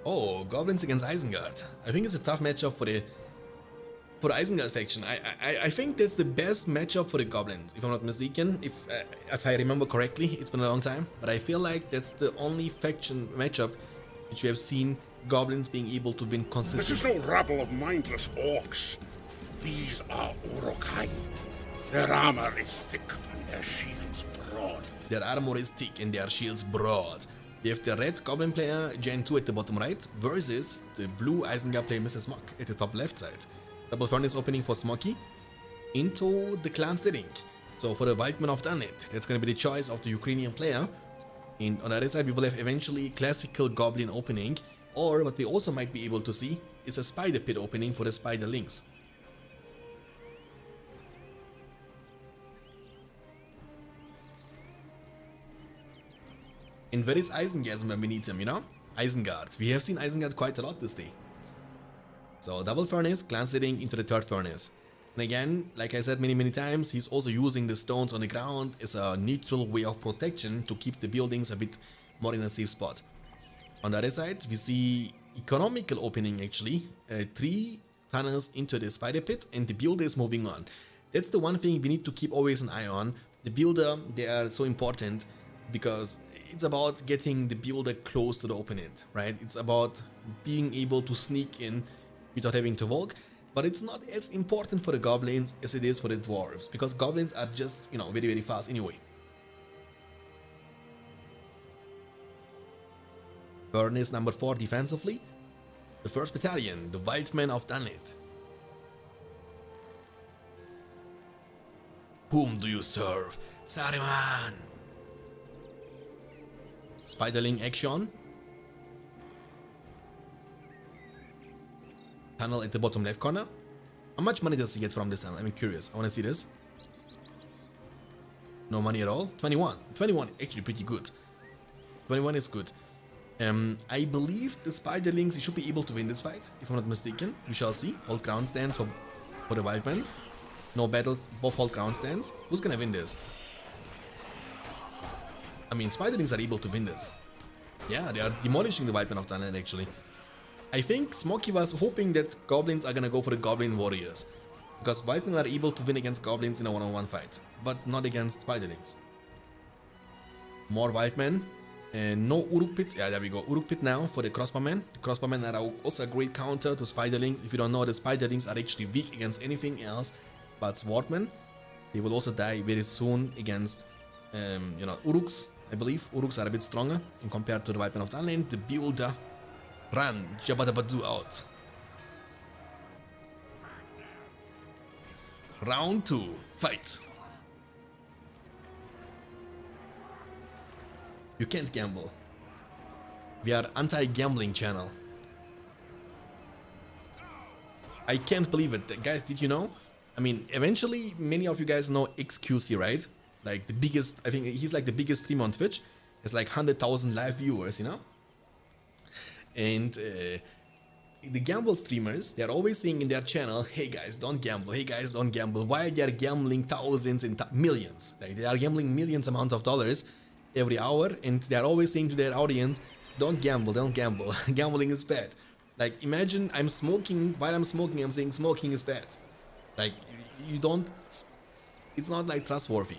Oh, Goblins against Isengard. I think it's a tough matchup for the Isengard faction. I think that's the best matchup for the Goblins, if I'm not mistaken. If I remember correctly, it's been a long time, but I feel like that's the only faction matchup which we have seen Goblins being able to win consistently. This is no rabble of mindless orcs. These are Urukai. Their armor is thick and their shields broad. Their armor is thick and their shields broad. We have the red Goblin player, Gen 2 at the bottom right, versus the blue Isengard player, Mr. Smok, at the top left side. Double furnace opening for Smoky into the clan setting. So for the Wildman of Dunnet, that's going to be the choice of the Ukrainian player. And on the other side, we will have eventually classical Goblin opening, or what we also might be able to see is a Spider Pit opening for the Spiderlings. And where is Isengard when we need him, you know? Isengard. We have seen Isengard quite a lot this day. So double furnace, clan setting into the third furnace. And again, like I said many times, he's also using the stones on the ground as a neutral way of protection to keep the buildings a bit more in a safe spot. On the other side, we see economical opening actually, 3 tunnels into the spider pit, and the builder is moving on. That's the one thing we need to keep always an eye on. The builder, they are so important because it's about getting the builder close to the opponent, right? It's about being able to sneak in without having to walk, but it's not as important for the goblins as it is for the dwarves, because goblins are just, you know, very fast anyway. Furnace number 4 defensively, the 1st Battalion, the Wildmen of Dunnet. Whom do you serve? Saruman! Spiderling action. Tunnel at the bottom left corner. How much money does he get from this tunnel? I'm curious. I want to see this. No money at all. 21. 21 actually pretty good. 21 is good. I believe the Spiderlings should be able to win this fight, if I'm not mistaken. We shall see. Hold ground stands for the Wildmen. No battles, both hold ground stands. Who's gonna win this? I mean, Spiderlings are able to win this. Yeah, they are demolishing the Wildmen of Dunnet actually. I think Smoky was hoping that Goblins are gonna go for the Goblin Warriors, because Wildmen are able to win against Goblins in a one-on-one fight, but not against Spiderlings. More Wildmen, and no Uruk Pit. Yeah, there we go. Uruk Pit now for the Crossbowmen. Crossbowmen are also a great counter to Spiderlings. If you don't know, the Spiderlings are actually weak against anything else but Swordmen. They will also die very soon against, you know, Uruks. I believe Uruks are a bit stronger in compared to the Wildmen of Dunnet. The builder. Run, Jabadabadu out. Round 2, fight. You can't gamble. We are anti-gambling channel. I can't believe it. Guys, did you know? I mean, eventually, many of you guys know XQC, right? Like the biggest, I think he's like the biggest streamer on Twitch. It's like 100,000 live viewers, you know? And the gamble streamers, they're always saying in their channel, hey guys, don't gamble, hey guys, don't gamble. Why they are gambling thousands and millions? Like they are gambling millions amount of dollars every hour, and they're always saying to their audience, don't gamble, don't gamble. Gambling is bad. Like imagine I'm smoking, while I'm smoking, I'm saying smoking is bad. Like you don't, it's not like trustworthy.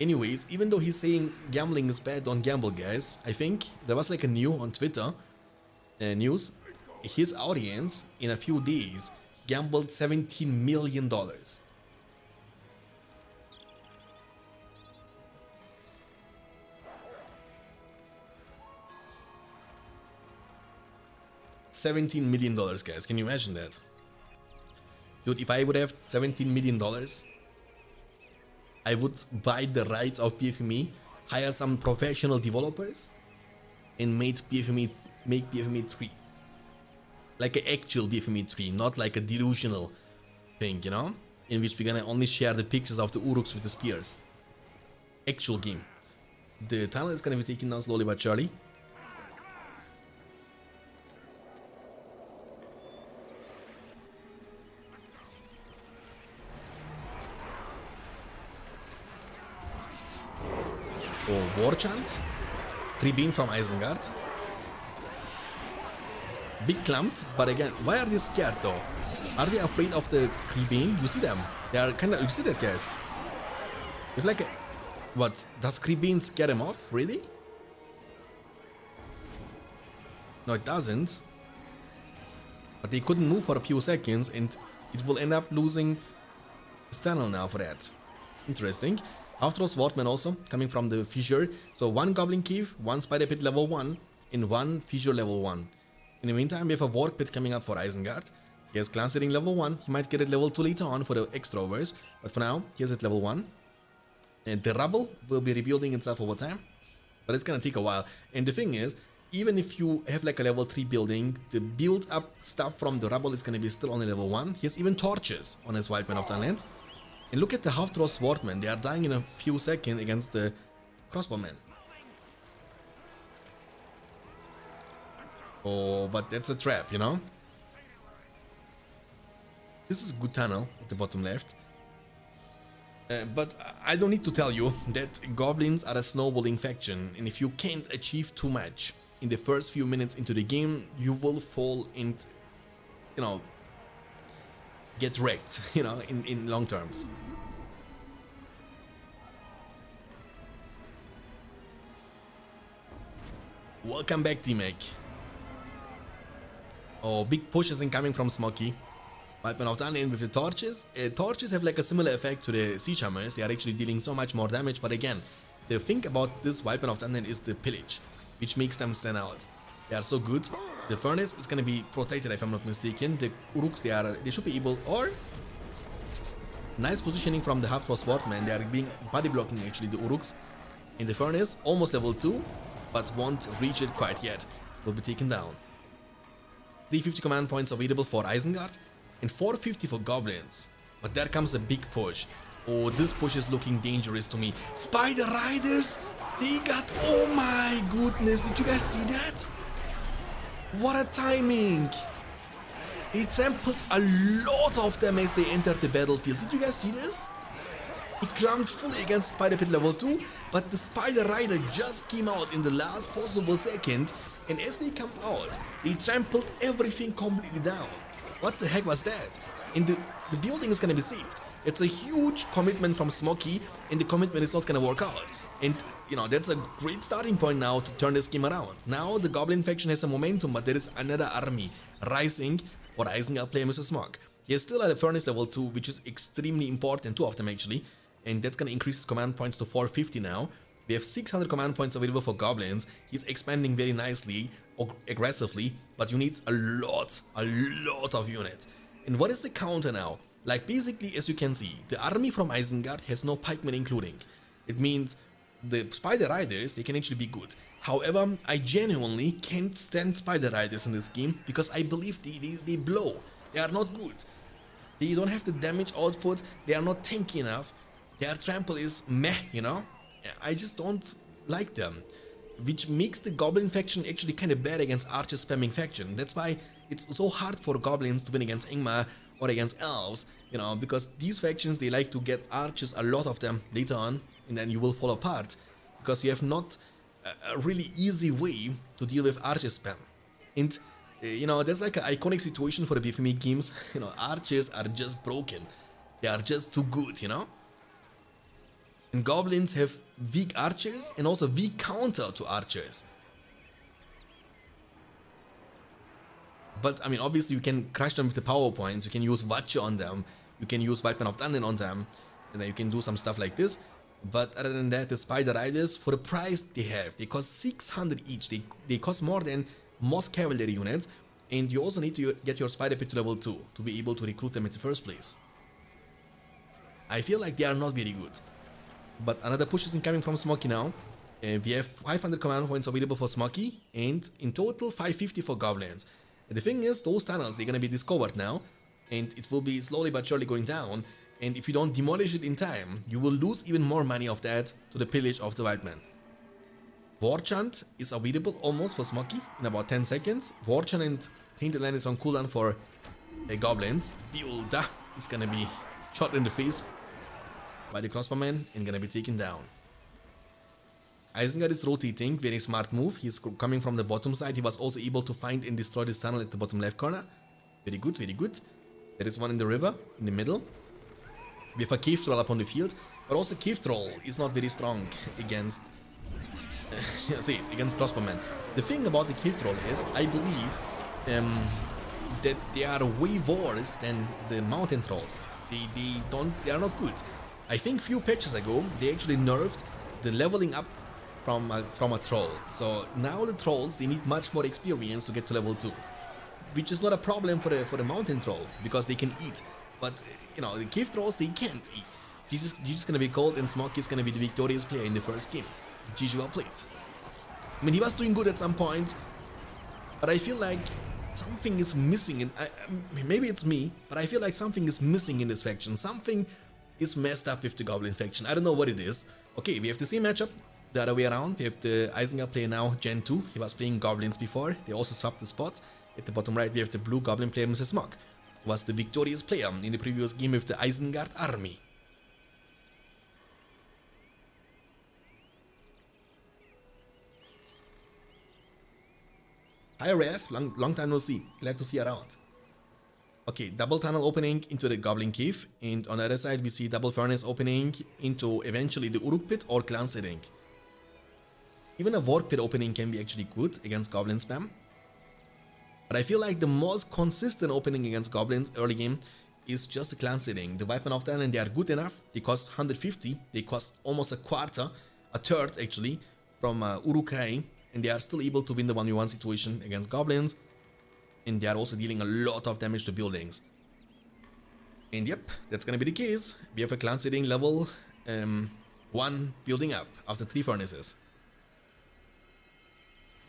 Anyways, even though he's saying gambling is bad, don't gamble guys, I think there was like a new on Twitter news, his audience in a few days gambled $17 million. $17 million, guys. Can you imagine that? Dude, if I would have $17 million, I would buy the rights of BFME, hire some professional developers, and make BFME 3. Like an actual BFME 3, not like a delusional thing, you know? In which we're gonna only share the pictures of the Uruks with the spears. Actual game. The tunnel is gonna be taken down slowly but surely. Oh, War Chant. 3 beam from Isengard. Big clumped, but again, why are they scared though? Are they afraid of the Creebane? You see them. They are kind of, you see that, guys? It's like, what? Does Creebane scare them off? Really? No, it doesn't. But they couldn't move for a few seconds, and it will end up losing tunnel now for that. Interesting. After all, Swordman also coming from the fissure. So one Goblin Cave, one Spider Pit level 1, and one fissure level 1. In the meantime, we have a Warp Pit coming up for Isengard. He has Clan Setting level 1. He might get it level 2 later on for the extra overs. But for now, he has it level 1. And the rubble will be rebuilding itself over time. But it's gonna take a while. And the thing is, even if you have like a level 3 building, the build up stuff from the rubble is gonna be still on a level 1. He has even torches on his Wildman of Dunland. And look at the half-throw Swordmen. They are dying in a few seconds against the Crossbowmen. Oh, but that's a trap, you know? This is a good tunnel at the bottom left. But I don't need to tell you that goblins are a snowballing faction. And if you can't achieve too much in the first few minutes into the game, you will fall and, you know, get wrecked, you know, in long terms. Welcome back, T-Mac. Oh, big push is incoming from Smoky. Wildman of Dunland with the torches. Torches have like a similar effect to the Siege Hammers. They are actually dealing so much more damage. But again, the thing about this Wildman of Dunland is the pillage, which makes them stand out. They are so good. The furnace is gonna be protected if I'm not mistaken. The Uruks, they should be able, or nice positioning from the half-throw Swordman. They are being body blocking actually the Uruks. In the furnace, almost level 2, but won't reach it quite yet. Will be taken down. 350 command points available for Isengard and 450 for Goblins. But there comes a big push. Oh, this push is looking dangerous to me. Spider Riders, they got, oh my goodness, did you guys see that? What a timing! They trampled a lot of them as they entered the battlefield. Did you guys see this? He clumped fully against Spider Pit level 2, but the Spider Rider just came out in the last possible second, and as they come out, they trampled everything completely down. What the heck was that? And the building is gonna be saved. It's a huge commitment from Smoky, and the commitment is not gonna work out. And, you know, that's a great starting point now to turn this game around. Now the Goblin faction has a momentum, but there is another army rising for Isengard player Mr. Smog. He is still at a Furnace level 2, which is extremely important, 2 of them actually. And that's gonna increase his command points to 450 now. We have 600 command points available for Goblins. He's expanding very nicely, aggressively, but you need a lot of units. And what is the counter now? Like basically, as you can see, the army from Isengard has no pikemen including. It means the Spider Riders, they can actually be good. However, I genuinely can't stand Spider Riders in this game because I believe they blow. They are not good. They don't have the damage output, they are not tanky enough. Their trample is meh, you know? I just don't like them. Which makes the Goblin faction actually kind of bad against Archer spamming faction. That's why it's so hard for Goblins to win against Ingmar or against Elves, you know, because these factions, they like to get Archers, a lot of them, later on, and then you will fall apart. Because you have not a really easy way to deal with Archer spam. And, you know, that's like an iconic situation for the BFME games. You know, Archers are just broken. They are just too good, you know? And Goblins have weak archers and also weak counter to archers. But I mean, obviously you can crush them with the power points, you can use Watcher on them, you can use Wildman of Dunland on them, and then you can do some stuff like this. But other than that, the Spider Riders, for the price they have, they cost 600 each, they cost more than most cavalry units, and you also need to get your Spider Pit to level 2 to be able to recruit them in the first place. I feel like they are not very good. But another push is incoming from Smoky now. We have 500 command points available for Smoky, and in total 550 for Goblins. And the thing is, those tunnels, they're gonna be discovered now, and it will be slowly but surely going down. And if you don't demolish it in time, you will lose even more money of that to the pillage of the Wildman. Warchant is available almost for Smoky in about 10 seconds. Warchant and Tainted Land is on cooldown for Goblins. Biulda is gonna be shot in the face by the crossbowman and gonna be taken down. Isengard is rotating, very smart move. He's coming from the bottom side. He was also able to find and destroy this tunnel at the bottom left corner. Very good, very good. There is one in the river, in the middle. We have a cave troll up on the field, but also cave troll is not very strong against against crossbowmen. The thing about the cave troll is, I believe that they are way worse than the mountain trolls. They are not good. I think few patches ago they actually nerfed the leveling up from a troll. So now the trolls, they need much more experience to get to level 2, which is not a problem for the mountain troll because they can eat. But you know, the cave trolls, they can't eat. GG's gonna be cold and Smoke is gonna be the victorious player in the first game. GG, well played. I mean, he was doing good at some point, but I feel like something is missing. And maybe it's me, but I feel like something is missing in this faction. Something is messed up with the Goblin faction. I don't know what it is. Okay, we have the same matchup the other way around. We have the Isengard player now, Gen 2. He was playing Goblins before. They also swapped the spots. At the bottom right, we have the blue Goblin player, Mr. Smog, who was the victorious player in the previous game with the Isengard army. Hi Ref, long time no see. Glad to see you around. Okay, double tunnel opening into the Goblin Cave, and on the other side we see double furnace opening into eventually the Uruk Pit or Clan Setting. Even a Warp Pit opening can be actually good against Goblin spam. But I feel like the most consistent opening against Goblins early game is just the Clan Setting. The Weapon of Talent, they are good enough. They cost 150, they cost almost a third actually, from RotWK. And they are still able to win the 1v1 situation against Goblins. And they are also dealing a lot of damage to buildings. And yep, that's gonna be the case. We have a Clan Setting level 1 building up after 3 furnaces.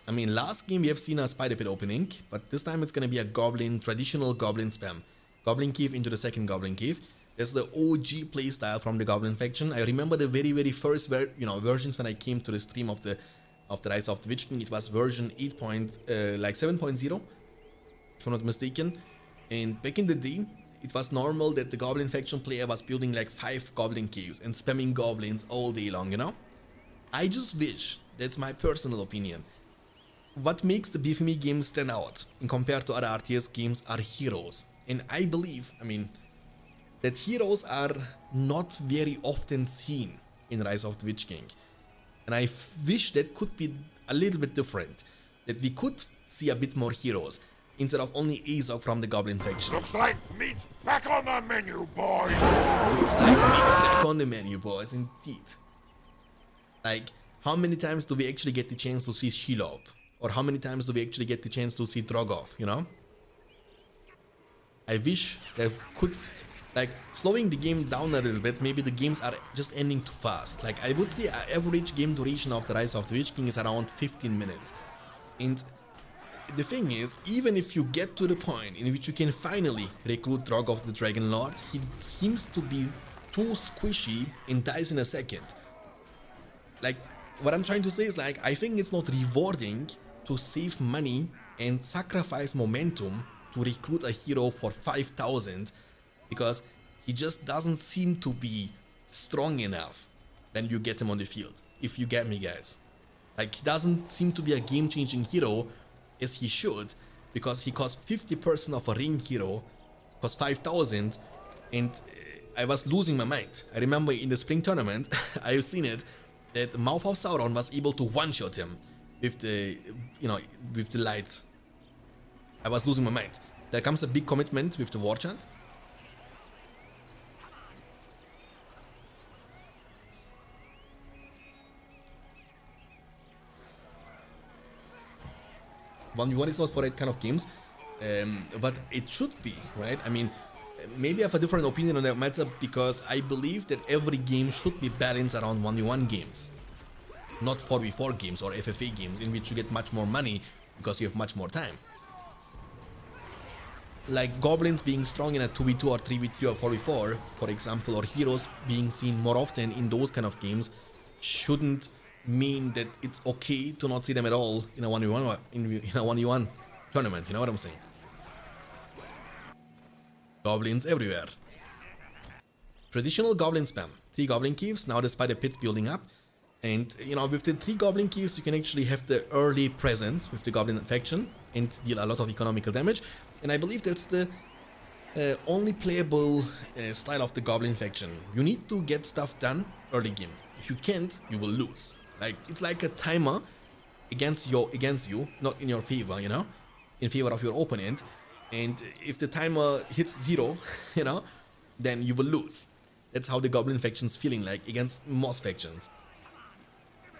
I mean, last game we have seen a Spider Pit opening, but this time it's gonna be a traditional Goblin spam. Goblin Cave into the second Goblin Cave. That's the OG playstyle from the Goblin faction. I remember the very first versions when I came to the stream of the Rise of the Witch King. It was version 7.0, if I'm not mistaken. And back in the day, it was normal that the Goblin faction player was building like 5 Goblin caves and spamming goblins all day long, you know? I just wish, that's my personal opinion, what makes the BFME games stand out in compared to other RTS games are heroes. And I believe, I mean, that heroes are not very often seen in Rise of the Witch King. And I wish that could be a little bit different, that we could see a bit more heroes, instead of only Azog from the Goblin faction. Looks like meat's back on the menu, boys! Looks like meat's back on the menu, boys, indeed. Like, how many times do we actually get the chance to see Shelob? Or how many times do we actually get the chance to see Drogov, you know? I wish that could, like, slowing the game down a little bit. Maybe the games are just ending too fast. Like, I would say an average game duration of the Rise of the Witch King is around 15 minutes. And the thing is, even if you get to the point in which you can finally recruit Drogov the Dragon Lord, he seems to be too squishy and dies in a second. Like, what I'm trying to say is, like, I think it's not rewarding to save money and sacrifice momentum to recruit a hero for 5,000, because he just doesn't seem to be strong enough when you get him on the field, if you get me, guys. Like, he doesn't seem to be a game-changing hero as he should, because he costs 50% of a ring hero, costs 5,000, and I was losing my mind. I remember in the spring tournament, I've seen it, that Mouth of Sauron was able to one-shot him with the, with the light. I was losing my mind. There comes a big commitment with the war chant. One is not for that kind of games, but it should be, right? I mean, maybe I have a different opinion on that matter, because I believe that every game should be balanced around 1v1 games, not 4v4 games or FFA games in which you get much more money because you have much more time. Like goblins being strong in a 2v2 or 3v3 or 4v4, for example, or heroes being seen more often in those kind of games shouldn't mean that it's okay to not see them at all in a 1v1 tournament, you know what I'm saying? Goblins everywhere. Traditional goblin spam. 3 goblin caves, now the spider pits building up. And you know, with the 3 Goblin Caves, you can actually have the early presence with the Goblin faction and deal a lot of economical damage. And I believe that's the only playable style of the Goblin faction. You need to get stuff done early game. If you can't, you will lose. Like, it's like a timer against you, not in your favor, you know, in favor of your opponent. And if the timer hits 0, you know, then you will lose. That's how the Goblin faction's feeling like against most factions.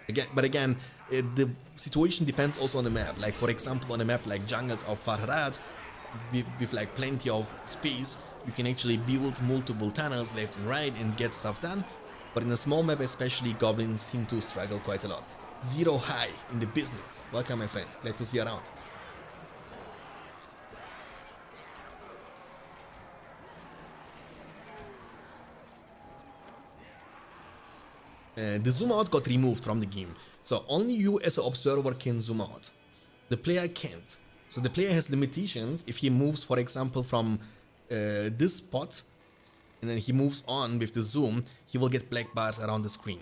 Again, the situation depends also on the map. Like, for example, on a map like Jungles of Farharat, with like plenty of space, you can actually build multiple tunnels left and right and get stuff done. But in a small map especially, goblins seem to struggle quite a lot. Zero High in the business. Welcome, my friend. Glad to see you around. The zoom out got removed from the game, so only you as an observer can zoom out. The player can't. So the player has limitations. If he moves, for example, from this spot, and then he moves on with the zoom, he will get black bars around the screen.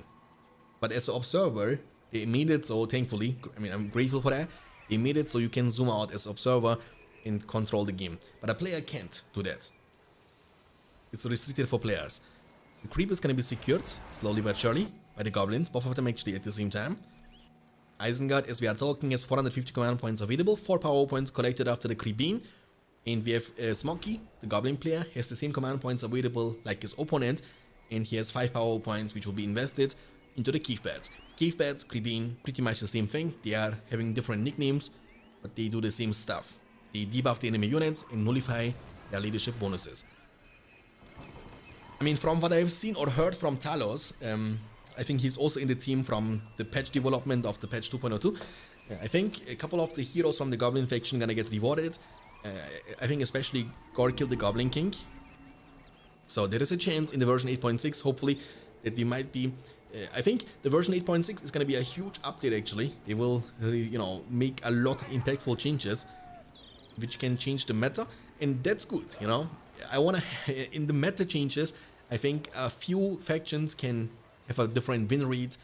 But as an observer, they made it so, thankfully, I mean, I'm grateful for that, they made it so you can zoom out as an observer and control the game. But a player can't do that. It's restricted for players. The creep is going to be secured, slowly but surely, by the goblins, both of them actually at the same time. Isengard, as we are talking, has 450 command points available, 4 power points collected after the creep beam. And we have Smoky, the goblin player, has the same command points available like his opponent, and he has 5 power points which will be invested into the cave beds. Cave beds, creep beam, pretty much the same thing. They are having different nicknames, but they do the same stuff. They debuff the enemy units and nullify their leadership bonuses. I mean, from what I've seen or heard from Talos, I think he's also in the team from the patch development of the patch 2.02. I think a couple of the heroes from the Goblin faction gonna get rewarded. I think especially Gorkil the Goblin King. So there is a chance in the version 8.6, hopefully, that we might be... I think the version 8.6 is gonna be a huge update actually. They will, you know, make a lot of impactful changes, which can change the meta, and that's good, you know. I wanna... in the meta changes, I think a few factions can have a different win rate,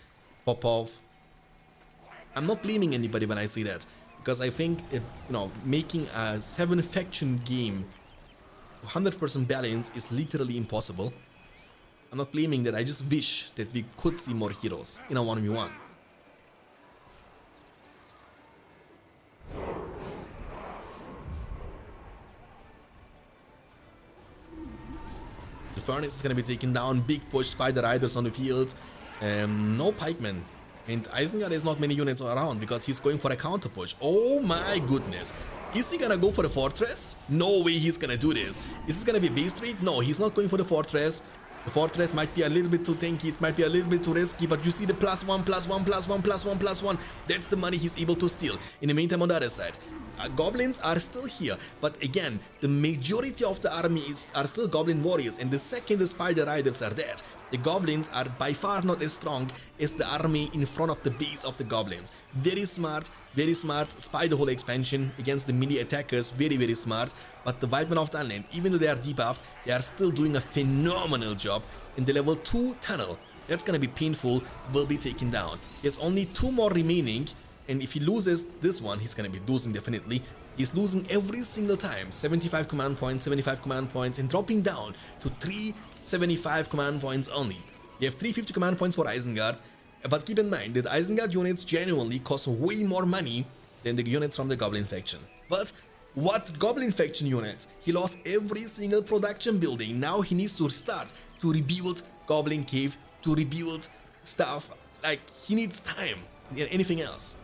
pop off. I'm not blaming anybody when I say that, because I think you know, making a 7 faction game 100% balance is literally impossible. I'm not blaming that, I just wish that we could see more heroes in a 1v1. The Furnace is gonna be taken down, big push, Spider Riders on the field, no Pikemen. And Isengard has not many units around because he's going for a counter push. Oh my goodness. Is he gonna go for the fortress? No way he's gonna do this. Is this gonna be base trade? No, he's not going for the fortress. The fortress might be a little bit too tanky, it might be a little bit too risky, but you see the +1, +1, +1, +1, +1. That's the money he's able to steal. In the meantime, on the other side, goblins are still here, but again, the majority of the army are still goblin warriors, and the second the spider riders are dead, the goblins are by far not as strong as the army in front of the base of the goblins. Very smart spider hole expansion against the melee attackers, very smart. But the White Men of the Unland, even though they are debuffed, they are still doing a phenomenal job. In the level 2 tunnel, that's gonna be painful, will be taken down. He has only 2 more remaining, and if he loses this one, he's gonna be losing definitely. He's losing every single time. 75 command points, 75 command points, and dropping down to 375 command points only. You have 350 command points for Isengard, but keep in mind that Isengard units genuinely cost way more money than the units from the Goblin faction. But what Goblin faction units? He lost every single production building. Now he needs to start to rebuild Goblin Cave, to rebuild stuff. Like, he needs time than anything else.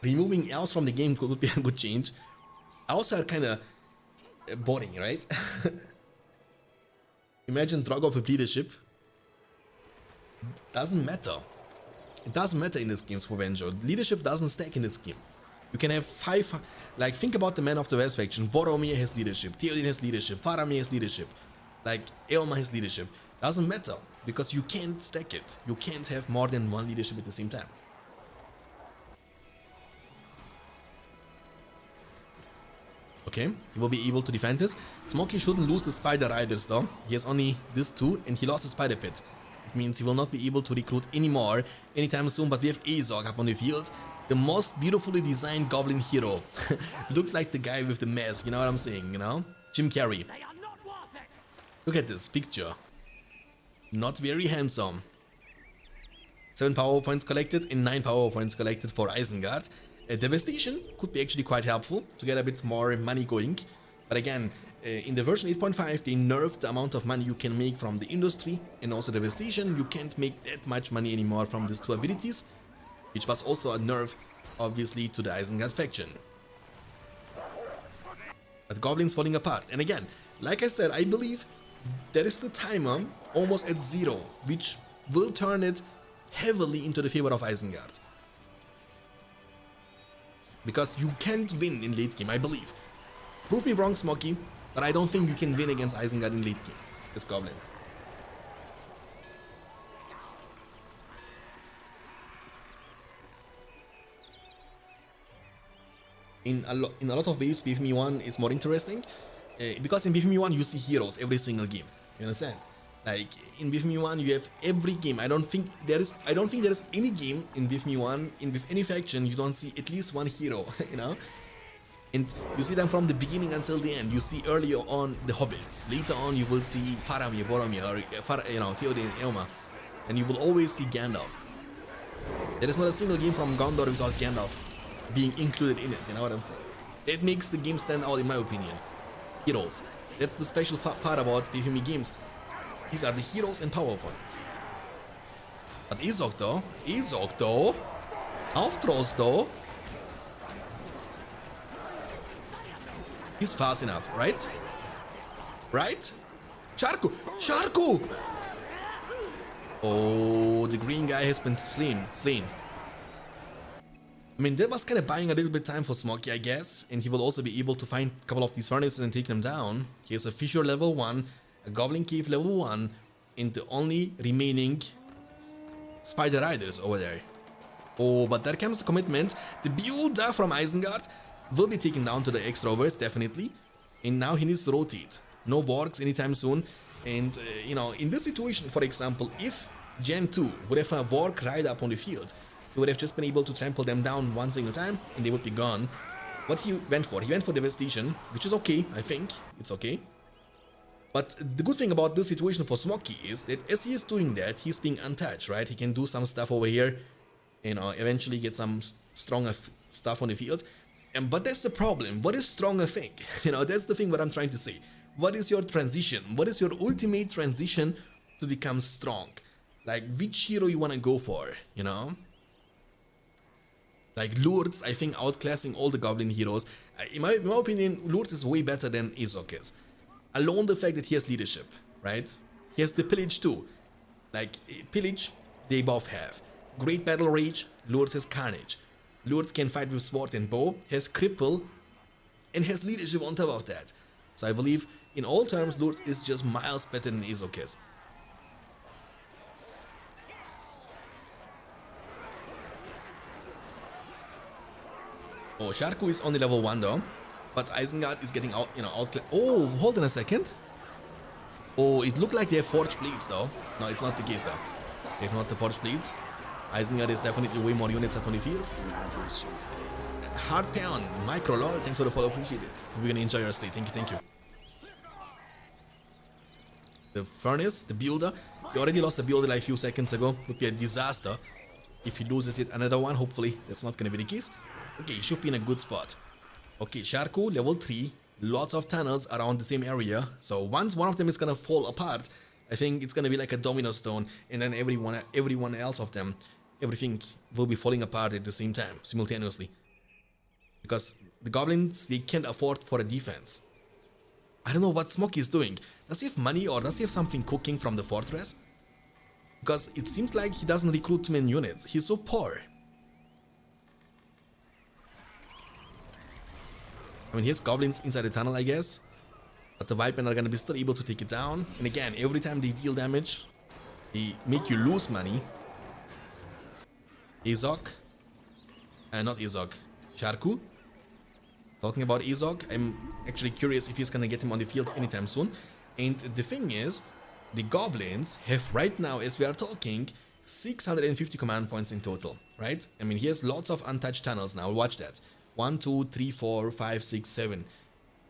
Removing elves from the game could be a good change. Elves are kinda boring, right? Imagine Dragov with leadership. Doesn't matter. It doesn't matter in this game, Swovenjo. Leadership doesn't stack in this game. You can have 5, like, think about the Men of the West faction. Boromir has leadership, Theoden has leadership, Faramir has leadership, like, Eomer has leadership. Doesn't matter, because you can't stack it. You can't have more than 1 leadership at the same time. Okay, he will be able to defend this. Smoky shouldn't lose the Spider Riders though. He has only this 2 and he lost the Spider Pit. It means he will not be able to recruit anymore anytime soon, but we have Azog up on the field. The most beautifully designed goblin hero. Looks like the guy with the mask, you know what I'm saying, you know? Jim Carrey. Look at this picture. Not very handsome. 7 power points collected and 9 power points collected for Isengard. Devastation could be actually quite helpful to get a bit more money going. But again, in the version 8.5 they nerfed the amount of money you can make from the industry, and also Devastation, you can't make that much money anymore from these 2 abilities, which was also a nerf obviously to the Isengard faction. But Goblins falling apart, and again, like I said, I believe there is the timer almost at 0, which will turn it heavily into the favor of Isengard. Because you can't win in late game, I believe. Prove me wrong, Smoky, but I don't think you can win against Isengard in late game. It's Goblins. In a lot of ways, BFME 1 is more interesting. Because in BFME 1 you see heroes every single game. You understand? Like in BFME 1 you have every game. I don't think there is any game in BFME 1 with any faction you don't see at least one hero, you know? And you see them from the beginning until the end. You see earlier on the hobbits. Later on you will see Faramir, Boromir, or you know, Theoden and Eomer. And you will always see Gandalf. There is not a single game from Gondor without Gandalf being included in it, you know what I'm saying? It makes the game stand out in my opinion. Heroes. That's the special part about BFME games. These are the heroes and power points. But Azog though, Auftross though, he's fast enough, right? Right? Sharku! Oh, the green guy has been slain. I mean, that was kind of buying a little bit time for Smoky, I guess, and he will also be able to find a couple of these furnaces and take them down. He has a Fissure level 1, a Goblin Cave level 1, and the only remaining Spider Riders over there. Oh, but there comes the commitment. The Beholder from Isengard will be taken down to the extroverts, definitely. And now he needs to rotate. No Wargs anytime soon. And, you know, in this situation, for example, if Gen 2 would have a Warg ride up on the field, he would have just been able to trample them down one single time, and they would be gone. What he went for? He went for Devastation, which is okay, I think. It's okay. But the good thing about this situation for Smoky is that as he is doing that, he's being untouched, right? He can do some stuff over here, you know, eventually get some stronger stuff on the field. But that's the problem. What is stronger thing? You know, that's the thing what I'm trying to say. What is your transition? What is your ultimate transition to become strong? Like, which hero you want to go for, you know? Like Lourdes, I think, outclassing all the Goblin heroes. In my opinion, Lourdes is way better than Azog is. Alone the fact that he has leadership, right? He has the Pillage too. Like, Pillage, they both have. Great Battle Rage, Lourdes has Carnage. Lourdes can fight with Sword and Bow, has Cripple, and has leadership on top of that. So I believe, in all terms, Lourdes is just miles better than Azog is. Oh, Sharku is only level 1 though, but Isengard is getting out, you know, Oh, hold on a second. Oh, it looked like they have Forged Blades though. No, it's not the case though. They have not the Forged Blades. Isengard is definitely way more units up on the field. Hard Pound, Micro Lol, thanks for the follow, appreciate it. We're gonna enjoy your stay, thank you. The Furnace, the Builder, he already lost the Builder like a few seconds ago. Would be a disaster if he loses yet another one. Hopefully that's not gonna be the case. Okay, he should be in a good spot. Okay, Sharku, level 3. Lots of tunnels around the same area. So once one of them is gonna fall apart, I think it's gonna be like a domino stone, and then everyone else of them, everything will be falling apart at the same time, simultaneously. Because the Goblins, they can't afford for a defense. I don't know what Smoky is doing. Does he have money, or does he have something cooking from the fortress? Because it seems like he doesn't recruit too many units. He's so poor. I mean, he has Goblins inside the tunnel, I guess. But the Viper are gonna be still able to take it down. And again, every time they deal damage, they make you lose money. Azog. Not Azog. Sharku. Talking about Azog, I'm actually curious if he's gonna get him on the field anytime soon. And the thing is, the goblins have right now, as we are talking, 650 command points in total, right? I mean, he has lots of untouched tunnels now. Watch that. 1, 2, 3, 4, 5, 6, 7.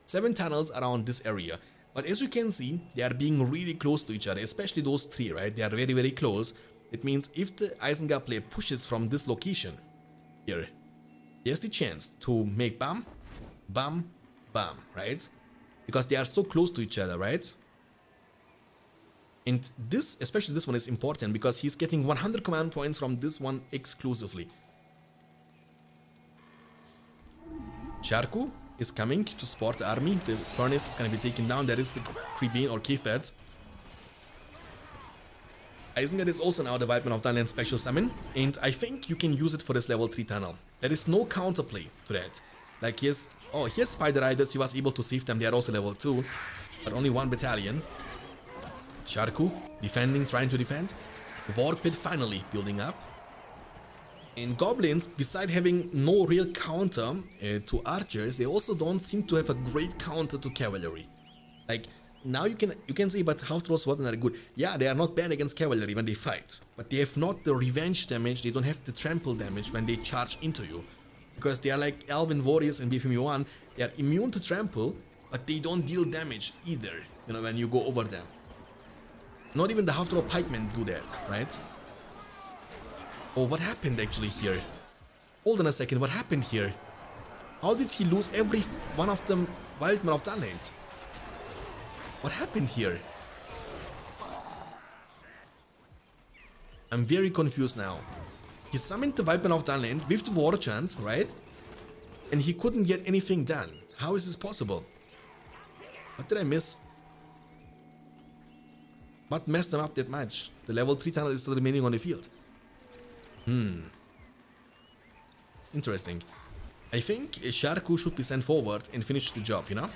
7 tunnels around this area. But as you can see, they are being really close to each other, especially those 3, right? They are very, very close. It means if the Isengard player pushes from this location here, he has the chance to make bam, bam, bam, right? Because they are so close to each other, right? And this, especially this one, is important because he's getting 100 command points from this one exclusively. Sharku is coming to support the army. The furnace is going to be taken down. There is the Creebane or cave beds. Isengard is also now the Wildman of Dunland special summon, and I think you can use it for this level 3 tunnel. There is no counterplay to that. Like here's Spider Riders, he was able to save them, they are also level 2, but only 1 battalion. Sharku defending, trying to defend. The War Pit finally building up. And goblins, beside having no real counter to archers, they also don't seem to have a great counter to cavalry. Like, now you can say, but how those weapons are good. Yeah, they are not bad against cavalry when they fight, but they have not the revenge damage, they don't have the trample damage when they charge into you. Because they are like Elven warriors in BFME 1, they are immune to trample, but they don't deal damage either, you know, when you go over them. Not even the half-throw pikemen do that, right? Oh, what happened actually here? Hold on a second, what happened here? How did he lose every one of them Wildman of Dunland? What happened here? I'm very confused now. He summoned the Wildman of Dunland with the war chant, right? And he couldn't get anything done. How is this possible? What did I miss? What messed them up that much? The level 3 tunnel is still remaining on the field. Interesting. I think Sharku should be sent forward and finish the job, you know?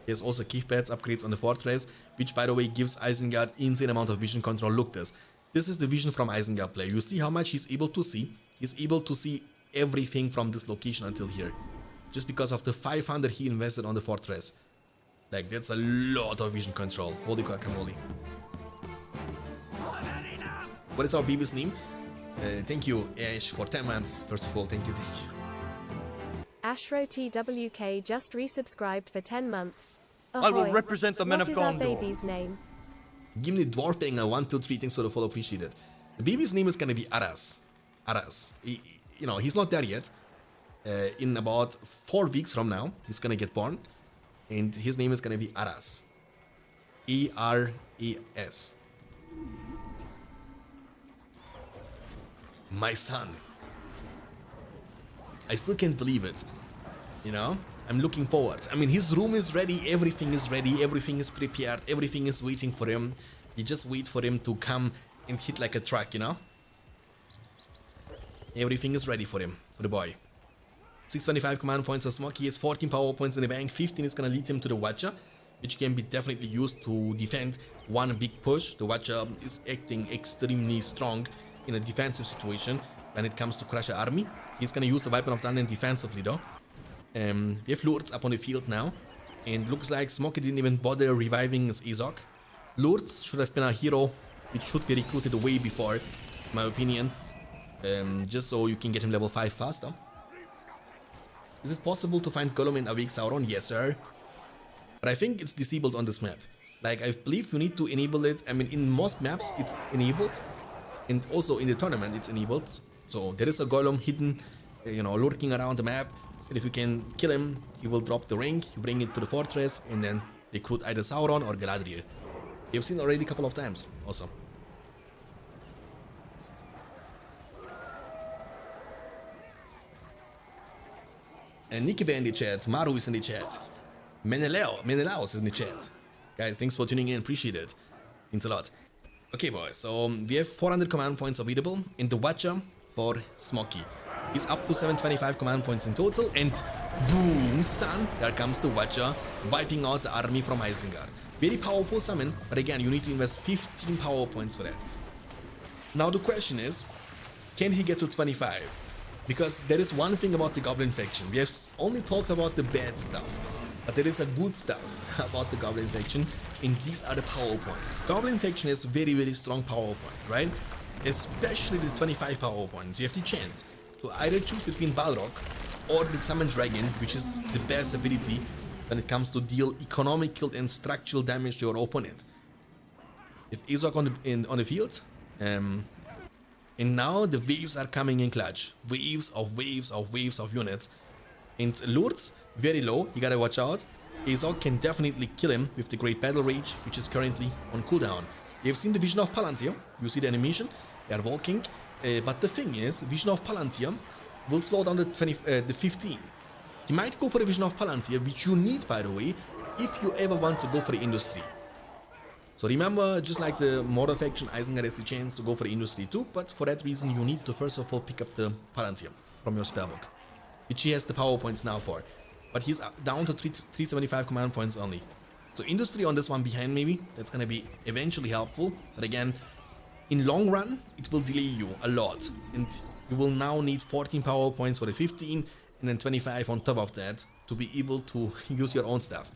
There's also cave beds upgrades on the fortress, which by the way gives Isengard insane amount of vision control. Look this. This is the vision from Isengard player. You see how much he's able to see? He's able to see everything from this location until here. Just because of the 500 he invested on the fortress. Like, that's a lot of vision control. Holy guacamole. What is our baby's name? Thank you, Ash, for 10 months. First of all, thank you. Ashro TWK just resubscribed for 10 months. Ahoy. I will represent the men of Gondor. What is our baby's name? Give me Dwarf Banger 1, 2, 3. Thanks for the follow, appreciate it. The baby's name is gonna be Aras. Aras. You know, he's not there yet. In about 4 weeks from now, he's gonna get born. And his name is gonna be Aras. A-R-A-S. My son. I still can't believe it. You know? I'm looking forward. I mean, his room is ready, everything is ready, everything is prepared, everything is waiting for him. You just wait for him to come and hit like a truck, you know? Everything is ready for him, for the boy. 625 command points of Smoky, he has 14 power points in the bank, 15 is gonna lead him to the Watcher, which can be definitely used to defend one big push. The Watcher is acting extremely strong in a defensive situation when it comes to crush an army. He's gonna use the Weapon of Dunland defensively though. We have Lourdes up on the field now, and looks like Smoky didn't even bother reviving his Azog. Lourdes should have been a hero which should be recruited way before, in my opinion, just so you can get him level 5 faster. Is it possible to find Gollum and Awake Sauron? Yes, sir. But I think it's disabled on this map. Like, I believe you need to enable it. I mean, in most maps it's enabled, and also in the tournament it's enabled. So there is a Gollum hidden, you know, lurking around the map. And if you can kill him, he will drop the ring, you bring it to the fortress, and then recruit either Sauron or Galadriel. You've seen already a couple of times, also. And Nikibe in the chat, Maru is in the chat, Menelaos is in the chat. Guys, thanks for tuning in, appreciate it. Means a lot. Okay, boys, so we have 400 command points available in the Watcher for Smoky. He's up to 725 command points in total, and boom, son, there comes the Watcher, wiping out the army from Isengard. Very powerful summon, but again, you need to invest 15 power points for that. Now the question is, can he get to 25? Because there is one thing about the Goblin faction. We have only talked about the bad stuff, but there is a good stuff about the Goblin faction, and these are the power points. Goblin faction has very, very strong power points, right? Especially the 25 power points. You have the chance to either choose between Balrog or the Summon Dragon, which is the best ability when it comes to deal economical and structural damage to your opponent. If Azog on the field, and now the waves are coming in clutch. Waves of units. And Lourdes, very low, you gotta watch out. Azog can definitely kill him with the Great Battle Rage, which is currently on cooldown. You have seen the Vision of Palantir, you see the animation, they are walking. But the thing is, Vision of Palantir will slow down the 15. You might go for the Vision of Palantir, which you need, by the way, if you ever want to go for the industry. So remember, just like the Mortar faction, Isengard has the chance to go for the industry too, but for that reason you need to first of all pick up the Palantir from your spellbook, which he has the power points now for. But he's down to 375 command points only. So industry on this one behind maybe, that's gonna be eventually helpful, but again, in long run, it will delay you a lot, and you will now need 14 power points for the 15, and then 25 on top of that, to be able to use your own stuff.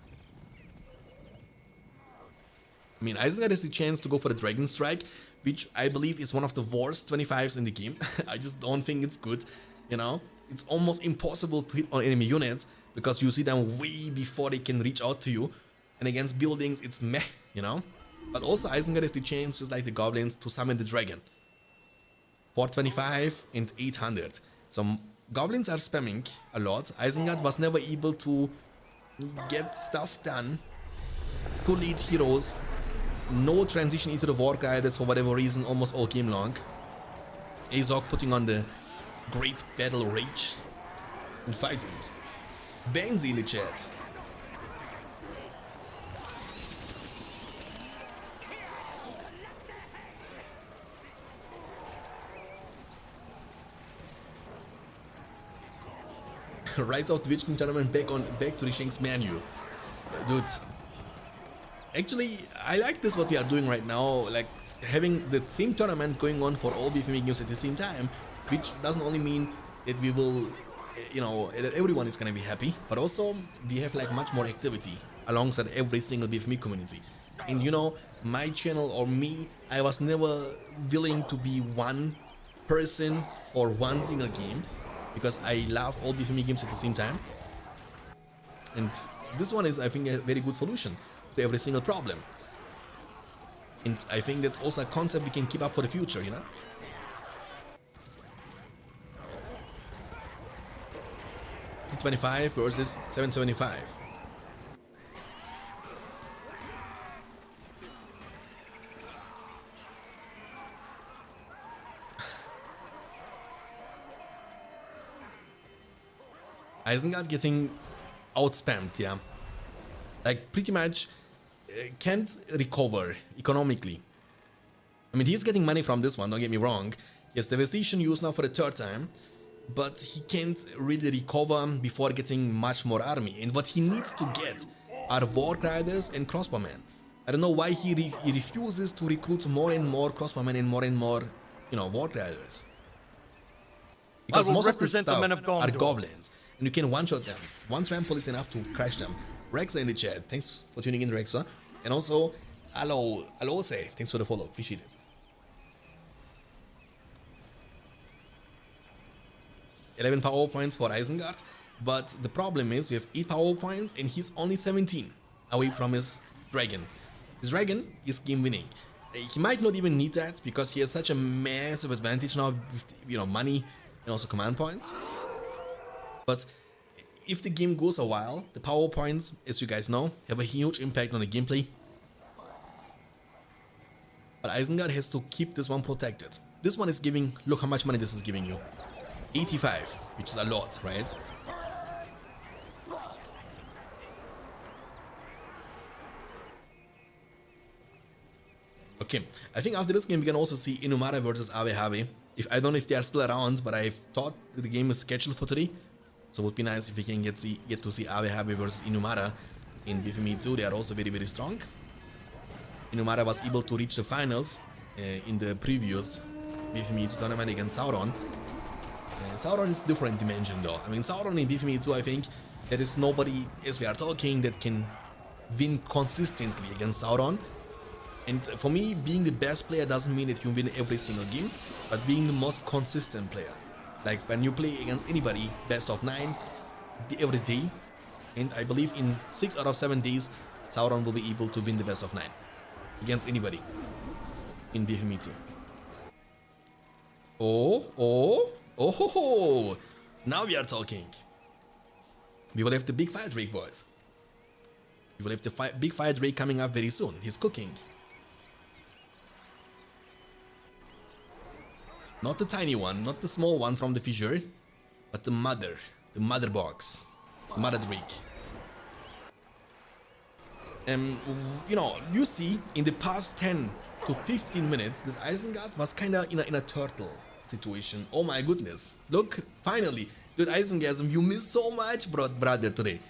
I mean, Isengard has the chance to go for the Dragon Strike, which I believe is one of the worst 25s in the game. I just don't think it's good, you know? It's almost impossible to hit on enemy units, because you see them way before they can reach out to you. And against buildings, it's meh, you know? But also Isengard has the chance, just like the Goblins, to summon the Dragon. 425 and 800. So Goblins are spamming a lot. Isengard was never able to get stuff done, to lead heroes. No transition into the War Guiders for whatever reason, almost all game long. Azog putting on the Great Battle Rage and fighting. Bangsy in the chat. Rise of the Witch King tournament back to the Shanks menu. Dude. Actually, I like this what we are doing right now, like having the same tournament going on for all BFME games at the same time, which doesn't only mean that we will, you know, that everyone is gonna be happy, but also we have like much more activity alongside every single BFME community. And you know, my channel or me, I was never willing to be one person for one single game, because I love all BFME games at the same time. And this one is, I think, a very good solution to every single problem. And I think that's also a concept we can keep up for the future, you know? $25 versus 775. Isengard getting outspammed, yeah. Like, pretty much can't recover economically. I mean, he's getting money from this one, don't get me wrong. He has Devastation used now for the third time, but he can't really recover before getting much more army. And what he needs to get are War Riders and Crossbowmen. I don't know why he refuses to recruit more and more Crossbowmen and more, you know, War Riders. Because most of the stuff are goblins, and you can one-shot them. One trample is enough to crash them. Rexa in the chat, thanks for tuning in, Rexa. And also, hello, say, thanks for the follow, appreciate it. 11 power points for Isengard, but the problem is we have 8 power points and he's only 17 away from his dragon. His dragon is game winning. He might not even need that because he has such a massive advantage now with, you know, money and also command points. But if the game goes a while, the power points, as you guys know, have a huge impact on the gameplay. But Isengard has to keep this one protected. This one is giving, look how much money this is giving you. 85, which is a lot, right? Okay, I think after this game we can also see Inumara versus AWH. I don't know if they are still around, but I thought the game is scheduled for today. So it would be nice if we can get to see AWH versus Inumara in BFME 2. They are also very, very strong. Inumara was able to reach the finals in the previous BFME 2 tournament against Sauron. Sauron is different dimension though. I mean, Sauron in BFME 2, I think there is nobody, as we are talking, that can win consistently against Sauron. And for me, being the best player doesn't mean that you win every single game, but being the most consistent player. Like when you play against anybody, best of 9, every day, and I believe in 6 out of 7 days, Sauron will be able to win the best of 9 against anybody in BFME 2. Oh, now we are talking. We will have the big fire drake, boys. We will have the big fire drake coming up very soon. He's cooking. Not the tiny one, not the small one from the fissure, but the mother box, mother drake. You know, you see, in the past 10 to 15 minutes, this Isengard was kinda in a turtle situation. Oh my goodness. Look, finally. Dude, Isengasm, you missed so much, brother, today.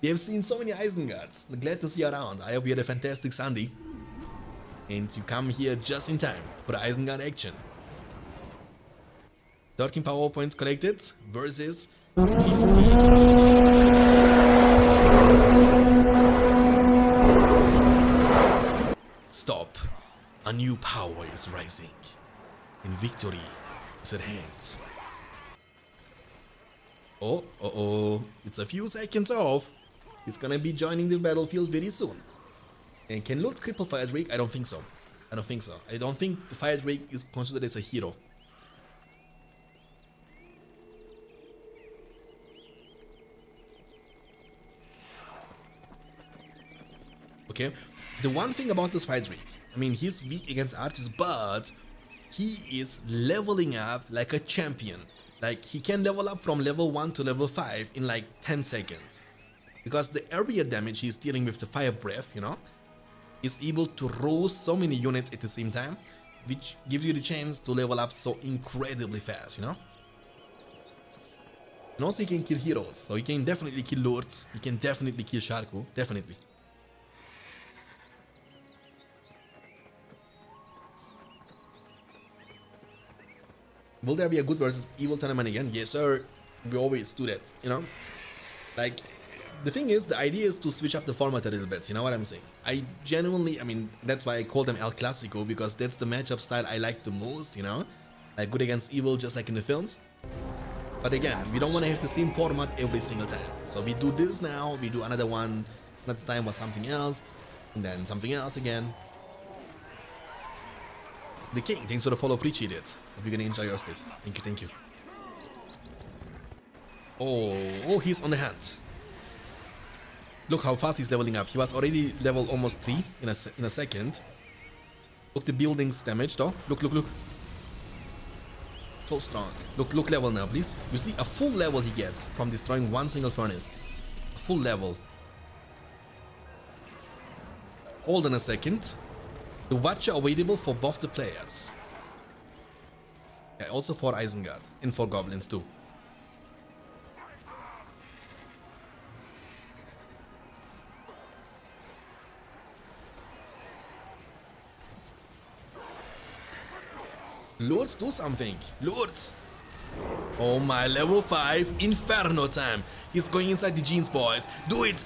We have seen so many Isengards. Glad to see you around. I hope you had a fantastic Sunday. And you come here just in time for the Isengard action. 13 power points collected versus 15. Stop. A new power is rising, and victory is at hand. Oh, it's a few seconds off. He's gonna be joining the battlefield very soon. And can Lord cripple Fire Drake? I don't think so. I don't think the Fire Drake is considered as a hero. Okay, the one thing about this Fire Drake, I mean, he's weak against archers, but he is leveling up like a champion. Like, he can level up from level 1 to level 5 in like 10 seconds. Because the area damage he's dealing with the fire breath, you know, is able to roast so many units at the same time, which gives you the chance to level up so incredibly fast, you know. And also he can kill heroes, so he can definitely kill lords, he can definitely kill Sharku, definitely. Will there be a good versus evil tournament again? Yes, sir. We always do that, you know? Like, the thing is, the idea is to switch up the format a little bit, you know what I'm saying? I mean, that's why I call them El Clasico, because that's the matchup style I like the most, you know? Like, good against evil, just like in the films. But again, we don't want to have the same format every single time. So we do this now, we do another one, another time was something else, and then something else again. The King, thanks for the follow, appreciate it. Hope you're gonna enjoy your stay. Thank you. Oh, he's on the hand. Look how fast he's leveling up. He was already level almost 3 in a second. Look the buildings damage though. Look. So strong. Look level now, please. You see a full level he gets from destroying one single furnace. A full level. Hold on a second. The Watcher available for both the players. Yeah, also for Isengard and for goblins too. Lords, do something. Lords. Oh my, level 5 Inferno time. He's going inside the jeans, boys. Do it.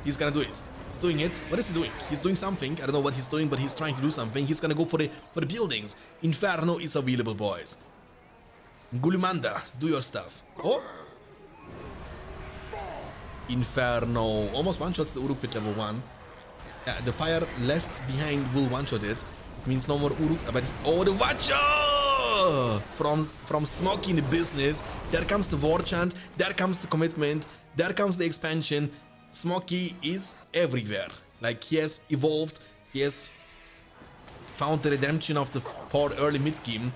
He's gonna do it. He's doing it. What is he doing? He's doing something. I don't know what he's doing, but he's trying to do something. He's gonna go for the buildings. Inferno is available, boys. Gulimanda, do your stuff. Oh! Inferno. Almost one-shots the Uruk pit level 1. Yeah, the fire left behind will one-shot it. It means no more Uruk, but... Oh, the Watcher! From Smoky in the business. There comes the war chant. There comes the commitment. There comes the expansion. Smoky is everywhere. Like, he has evolved. He has found the redemption of the poor early mid-game.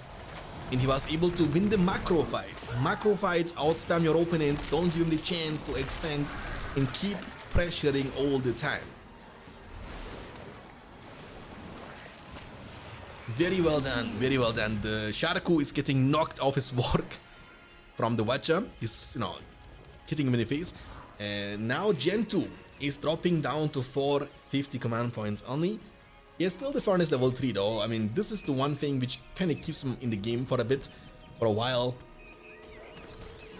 And he was able to win the macro fights. Macro fights, outspam your opponent, don't give him the chance to expand, and keep pressuring all the time. Very well done, very well done. The Sharku is getting knocked off his work from the Watcher. He's, hitting him in the face. And now Gen 2 is dropping down to 450 command points only. He has still the Furnace level 3 though. I mean, this is the one thing which kind of keeps him in the game for a bit, for a while.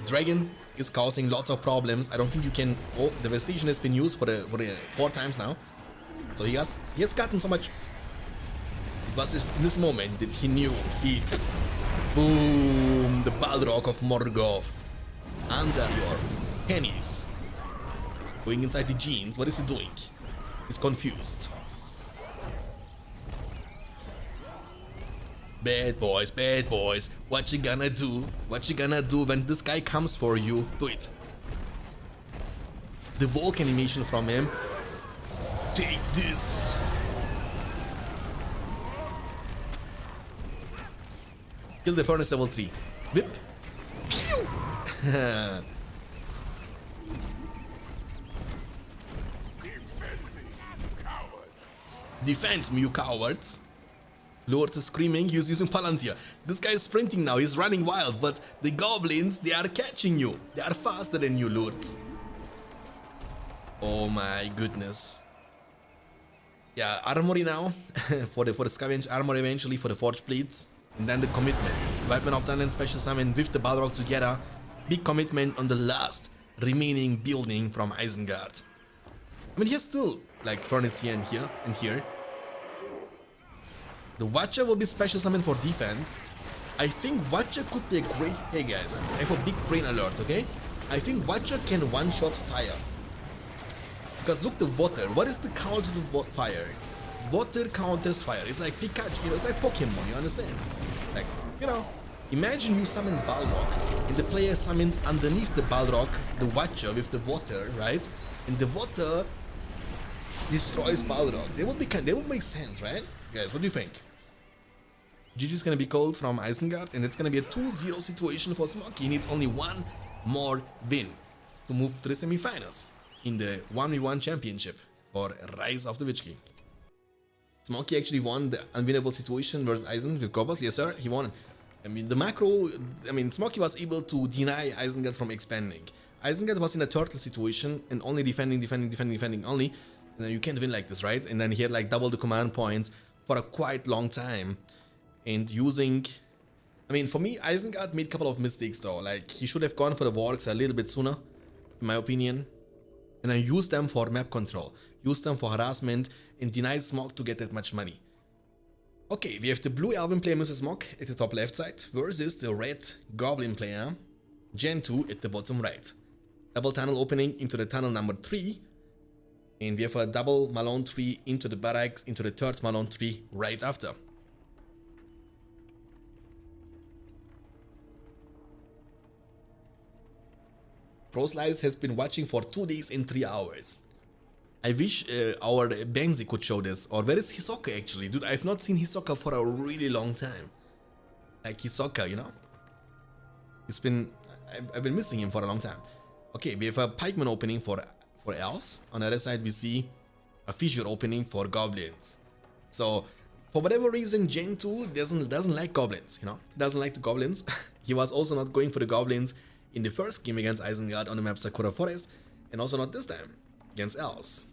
Dragon is causing lots of problems. I don't think you can. Oh, devastation has been used for the 4 times now. So he has gotten so much. It was just in this moment that he knew boom, the Balrog of Morgoth under your pennies. Going inside the jeans. What is he doing? He's confused. Bad boys, what you gonna do? What you gonna do when this guy comes for you? Do it. The Volk animation from him. Take this. Kill the furnace level 3. Whip. Pew! Defend me, you cowards. Lords is screaming, he's using Palantir. This guy is sprinting now, he's running wild, but the goblins, they are catching you. They are faster than you, Lords. Oh my goodness. Yeah, armory now, for the scavenge armor eventually, for the forge plates. And then the commitment. Weapon of Thunder and Special Summon with the Balrog together. Big commitment on the last remaining building from Isengard. I mean, he has still, like, Furnace here and here. The Watcher will be special summon for defense. I think Watcher could be a great... Hey guys, I have a big brain alert, okay? I think Watcher can one-shot fire. Because look, the water. What is the counter to fire? Water counters fire. It's like Pikachu, you know, it's like Pokemon, you understand? Like, you know, imagine you summon Balrog and the player summons underneath the Balrog the Watcher with the water, right? And the water destroys Balrog. They would make sense, right? Guys, what do you think? GG's gonna be called from Isengard, and it's gonna be a 2-0 situation for Smoky. He needs only one more win to move to the semifinals in the 1v1 championship for Rise of the Witch King. Smoky actually won the unwinnable situation versus Eisen with Gobbers. Yes, sir, he won. I mean, the macro, Smoky was able to deny Isengard from expanding. Isengard was in a turtle situation and only defending only. And then you can't win like this, right? And then he had like double the command points for a quite long time. And using... I mean, for me, Isengard made a couple of mistakes though. Like, he should have gone for the wargs a little bit sooner, in my opinion. And then use them for map control. Use them for harassment and deny Smog to get that much money. Okay, we have the blue Elven player Mrs. Smog at the top left side versus the red Goblin player Gen 2 at the bottom right. Double tunnel opening into the tunnel number 3. And we have a double Malone tree into the barracks, into the third Malone tree right after. ProSlice has been watching for 2 days and 3 hours. I wish our Benzi could show this. Or where is Hisoka actually? Dude, I've not seen Hisoka for a really long time. Like Hisoka, you know? I've been missing him for a long time. Okay, we have a pikeman opening for elves. On the other side we see a fissure opening for goblins. So for whatever reason Gen 2 doesn't like goblins, you know? He doesn't like the goblins. He was also not going for the goblins in the first game against Isengard on the map Sakura Forest, and also not this time against elves.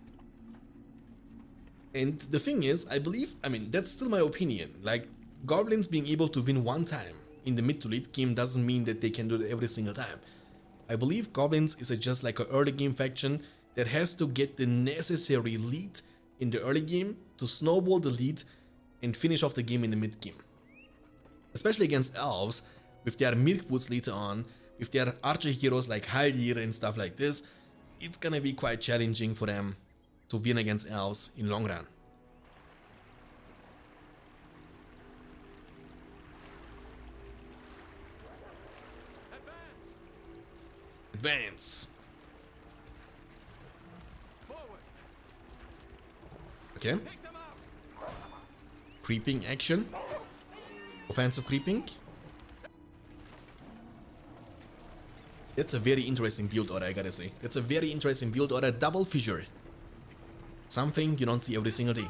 And the thing is, I believe, that's still my opinion, like goblins being able to win one time in the mid to late game doesn't mean that they can do it every single time. I believe goblins is just like an early game faction that has to get the necessary lead in the early game to snowball the lead and finish off the game in the mid game. Especially against elves, with their Mirkwoods later on, with their archer heroes like Haldir and stuff like this, it's gonna be quite challenging for them to win against elves in long run. Advance. Okay. Creeping action. Offensive creeping. That's a very interesting build order, I gotta say. That's a very interesting build order. Double fissure. Something you don't see every single day.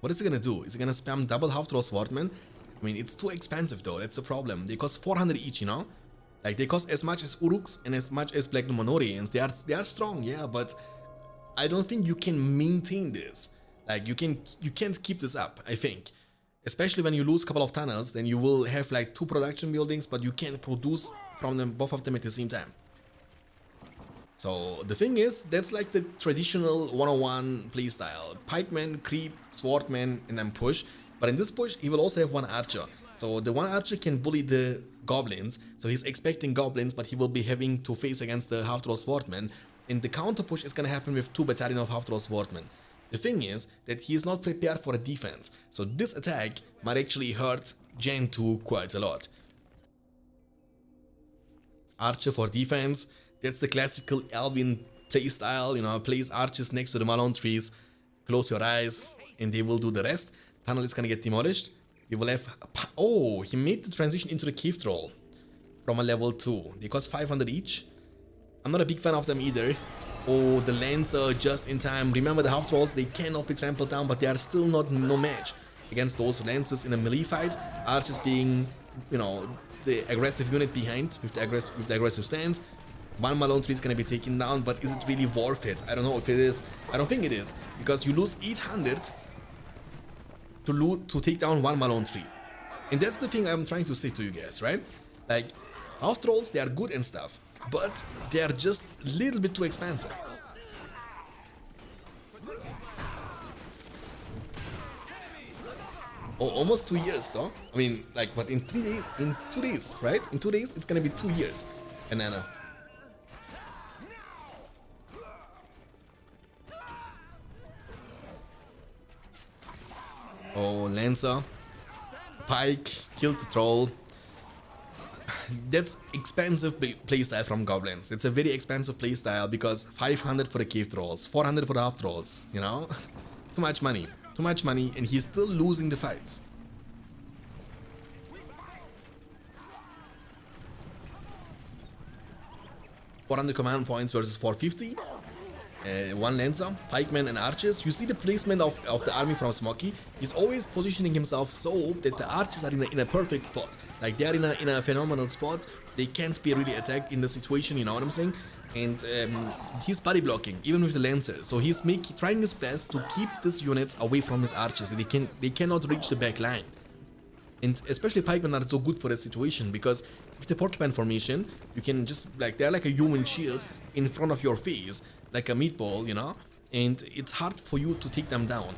What is it gonna do? Is it gonna spam double half-throw swordman? I mean, it's too expensive though, that's the problem. They cost 400 each, you know? Like, they cost as much as Uruks and as much as Black Numenorians. They are strong, yeah, but I don't think you can maintain this Like you can't keep this up, I think. Especially when you lose a couple of tunnels, then you will have like 2 production buildings, but you can't produce from them, both of them at the same time. So the thing is, that's like the traditional 101 playstyle. Pikeman, creep, swordman, and then push. But in this push, he will also have 1 archer. So the 1 archer can bully the goblins. So he's expecting goblins, but he will be having to face against the half-troll swordman. And the counter push is gonna happen with 2 battalion of half-troll swordmen. The thing is that he is not prepared for a defense. So this attack might actually hurt Gen 2 quite a lot. Archer for defense. That's the classical Alvin playstyle, you know, place archers next to the Malone trees, close your eyes, and they will do the rest. Tunnel is gonna get demolished. We will have... Oh, he made the transition into the cave troll from a level 2. They cost 500 each. I'm not a big fan of them either. Oh, the Lancer just in time. Remember the half trolls, they cannot be trampled down, but they are still no match against those Lancers in a melee fight. Archers being, you know, the aggressive unit behind with the aggressive stance. 1 Malone tree is gonna be taken down, but is it really worth it? I don't know if it is. I don't think it is, because you lose 800 to take down 1 Malone tree. And that's the thing I'm trying to say to you guys, right? Like, half trolls, they are good and stuff, but they are just a little bit too expensive. Oh, almost 2 years though. I mean, like, but in 3 days, in 2 days, right? In 2 days, it's gonna be 2 years. Banana. Oh, Lancer. Pike, killed the troll. That's expensive playstyle from goblins. It's a very expensive playstyle because 500 for the cave trolls, 400 for the half trolls, you know? Too much money, and he's still losing the fights. $400 command points versus 450. 1 Lancer, Pikemen and Archers. You see the placement of the army from Smoky. He's always positioning himself so that the Archers are in a perfect spot. Like they are in a phenomenal spot. They can't be really attacked in the situation, you know what I'm saying? And he's body blocking, even with the Lancers. So he's trying his best to keep these units away from his Archers. They cannot reach the back line. And especially Pikemen are so good for this situation because with the porcupine formation, you can just like they're like a human shield in front of your face, like a meatball, you know, and it's hard for you to take them down.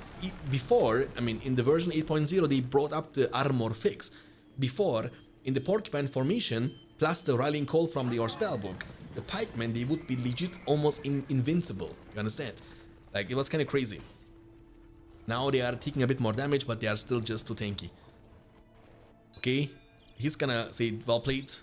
Before, I mean, in the version 8.0, they brought up the armor fix. Before, in the porcupine formation, plus the rallying call from your spellbook, the pikemen, they would be legit almost invincible, you understand? Like, it was kind of crazy. Now they are taking a bit more damage, but they are still just too tanky. Okay, he's gonna say, well played.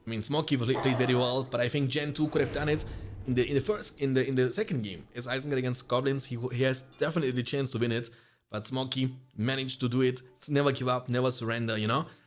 I mean, Smoky played very well, but I think Gen 2 could have done it in the second game. As Isengard against Goblins, he has definitely the chance to win it, but Smoky managed to do it. It's never give up, never surrender, you know.